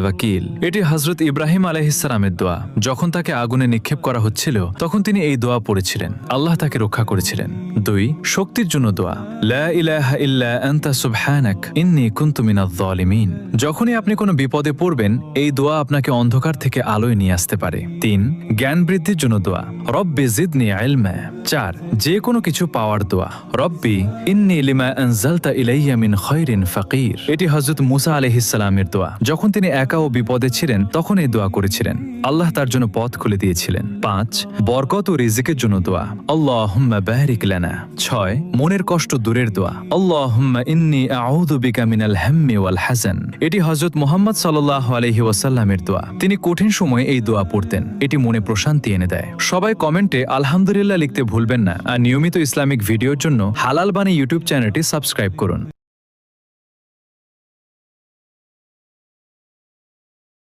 ওয়াকিল। এটি হযরত ইব্রাহিম আলাইহিস সালামের দোয়া। যখন তাকে আগুনে নিক্ষেপ করা হচ্ছিল তখন তিনি এই দোয়া পড়েছিলেন। আল্লাহ তাকে রক্ষা করেছিলেন। 2. শক্তির জন্য দোয়া। লা ইলাহা ইল্লা আনতা সুবহানাক ইন্নী কুনতু মিনাজ জালিমিন। যখনই আপনি কোনো বিপদে পড়বেন এই দোয়া আপনাকে অন্ধকার থেকে আলোয় নিয়ে আসতে পারে। 3. জ্ঞান বৃদ্ধির জন্য দোয়া। রব্বি জিদনি ইলমা। 4. যে কোনো কিছু পাওয়ার দোয়া। রব্বি ইন্নী লিমা আনজালতা ইলাইয়া মিন খায়রিন ফাকির। এটি হযরত মুসা আলাইহিস সালামের দোয়া। যখন তিনি একা ও বিপদে ছিলেন তখন এই দোয়া করেছিলেন। আল্লাহ তার জন্য পথ খুলে দিয়েছিলেন। 5. বরকত ও রিজিকের জন্য দোয়া। আল্লাহুম্মা বারিক লানা। 6. মনের কষ্ট দূরের দোয়া। আল্লাহুম্মা ইন্নী আউযু বিকা মিনাল হাম্মি ওয়াল হাযান। এটি হযরত মুহাম্মদ সাল্লাল্লাহু আলাইহি ওয়াসাল্লামের দোয়া। তিনি কঠিন সময়ে এই দোয়া পড়তেন। এটি মনে প্রশান্তি এনে দেয়। সবাই কমেন্টে আলহামদুলিল্লাহ লিখতে ভুলবেন না। আর নিয়মিত ইসলামিক ভিডিওর জন্য হালাল বাণী ইউটিউব চ্যানেলটি সাবস্ক্রাইব করুন।